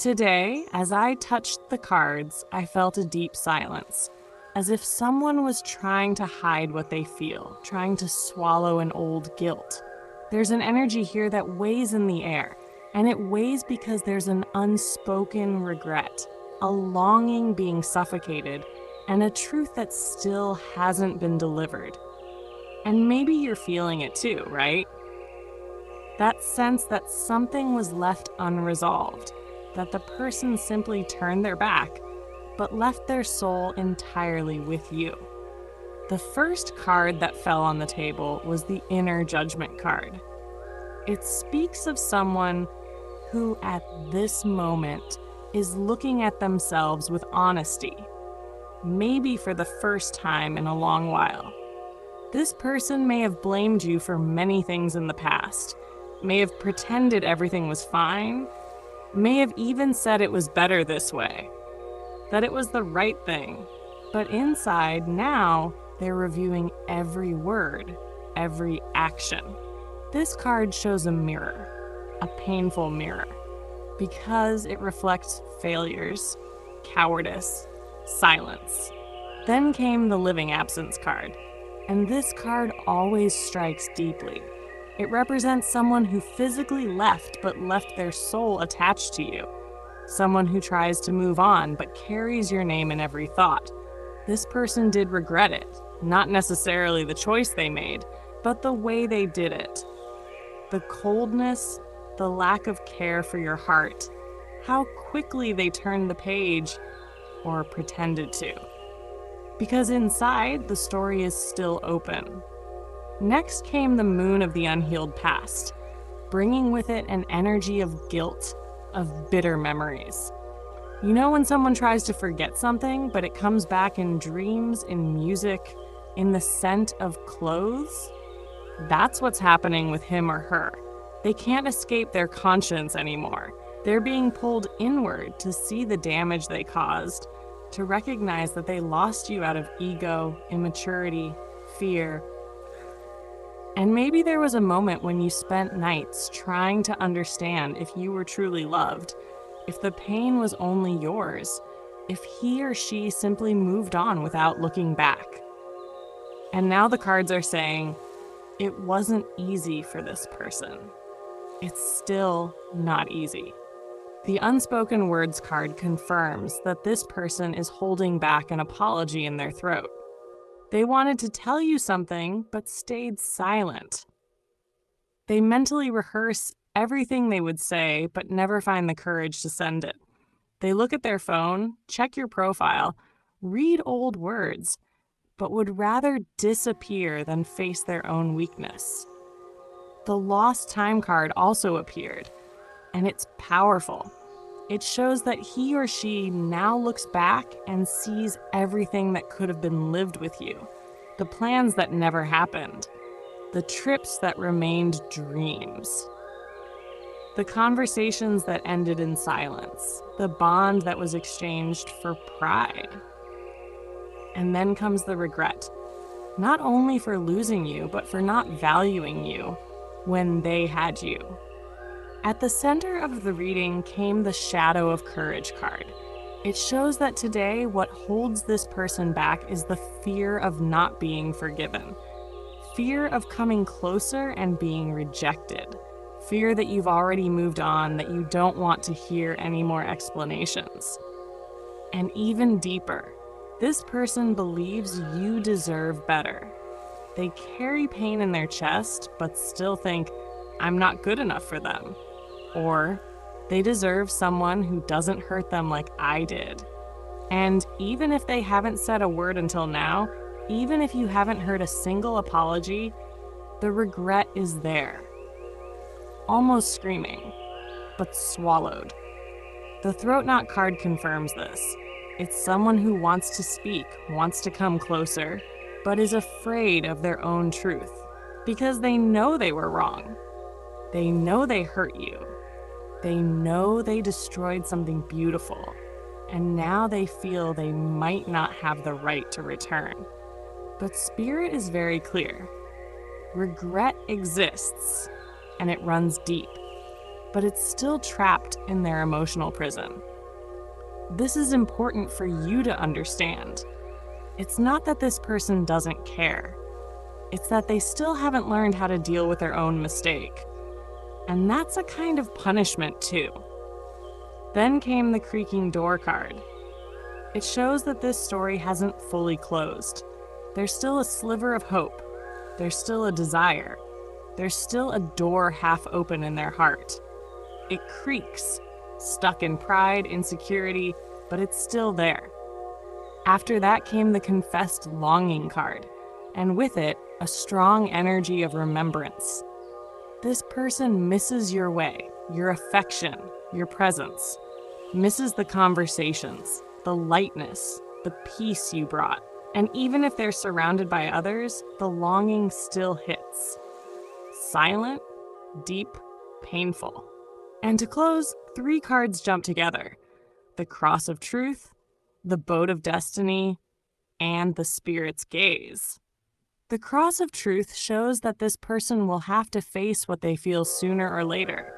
Today, as I touched the cards, I felt a deep silence, as if someone was trying to hide what they feel, trying to swallow an old guilt. There's an energy here that weighs in the air, and it weighs because there's an unspoken regret, a longing being suffocated, and a truth that still hasn't been delivered. And maybe you're feeling it too, right? That sense that something was left unresolved, that the person simply turned their back, but left their soul entirely with you. The first card that fell on the table was the Inner Judgment card. It speaks of someone who, at this moment, is looking at themselves with honesty, maybe for the first time in a long while. This person may have blamed you for many things in the past, may have pretended everything was fine, may have even said it was better this way, that it was the right thing. But inside, now, they're reviewing every word, every action. This card shows a mirror, a painful mirror, because it reflects failures, cowardice, silence. Then came the Living Absence card, and this card always strikes deeply. It represents someone who physically left but left their soul attached to you. Someone who tries to move on but carries your name in every thought. This person did regret it, not necessarily the choice they made, but the way they did it. The coldness, the lack of care for your heart, how quickly they turned the page, or pretended to. Because inside, the story is still open. Next came the Moon of the Unhealed Past, bringing with it an energy of guilt, of bitter memories. You know when someone tries to forget something, but it comes back in dreams, in music, in the scent of clothes? That's what's happening with him or her. They can't escape their conscience anymore. They're being pulled inward to see the damage they caused, to recognize that they lost you out of ego, immaturity, fear. And maybe there was a moment when you spent nights trying to understand if you were truly loved, if the pain was only yours, if he or she simply moved on without looking back. And now the cards are saying, it wasn't easy for this person. It's still not easy. The Unspoken Words card confirms that this person is holding back an apology in their throat. They wanted to tell you something, but stayed silent. They mentally rehearse everything they would say, but never find the courage to send it. They look at their phone, check your profile, read old words, but would rather disappear than face their own weakness. The Lost Time card also appeared, and it's powerful. It shows that he or she now looks back and sees everything that could have been lived with you, the plans that never happened, the trips that remained dreams, the conversations that ended in silence, the bond that was exchanged for pride. And then comes the regret, not only for losing you, but for not valuing you when they had you. At the center of the reading came the Shadow of Courage card. It shows that today what holds this person back is the fear of not being forgiven, fear of coming closer and being rejected, fear that you've already moved on, that you don't want to hear any more explanations. And even deeper, this person believes you deserve better. They carry pain in their chest, but still think, I'm not good enough for them. Or, they deserve someone who doesn't hurt them like I did. And even if they haven't said a word until now, even if you haven't heard a single apology, the regret is there. Almost screaming, but swallowed. The Throat Knot card confirms this. It's someone who wants to speak, wants to come closer, but is afraid of their own truth because they know they were wrong. They know they hurt you. They know they destroyed something beautiful, and now they feel they might not have the right to return. But Spirit is very clear. Regret exists, and it runs deep. but it's still trapped in their emotional prison. This is important for you to understand. It's not that this person doesn't care. It's that they still haven't learned how to deal with their own mistake. And that's a kind of punishment, too. Then came the creaking door card. It shows that this story hasn't fully closed. There's still a sliver of hope. There's still a desire. There's still a door half open in their heart. It creaks, stuck in pride, insecurity, but it's still there. After that came the confessed longing card, and with it, a strong energy of remembrance. This person misses your way, your affection, your presence, misses the conversations, the lightness, the peace you brought. And even if they're surrounded by others, the longing still hits. Silent, deep, painful. And to close, 3 cards jump together. The Cross of Truth, the Boat of Destiny, and the Spirit's Gaze. The Cross of Truth shows that this person will have to face what they feel sooner or later.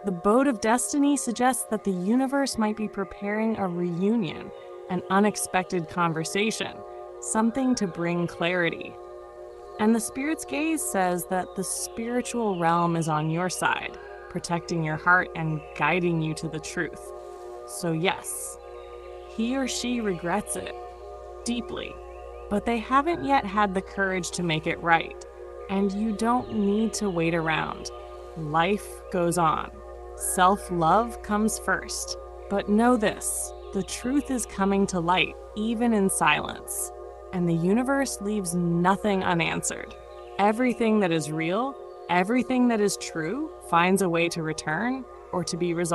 The Boat of Destiny suggests that the universe might be preparing a reunion, an unexpected conversation, something to bring clarity. And the Spirit's Gaze says that the spiritual realm is on your side, protecting your heart and guiding you to the truth. So yes, he or she regrets it deeply, but they haven't yet had the courage to make it right. And you don't need to wait around. Life goes on. Self-love comes first. But know this, the truth is coming to light, even in silence. And the universe leaves nothing unanswered. Everything that is real, everything that is true, finds a way to return or to be resolved.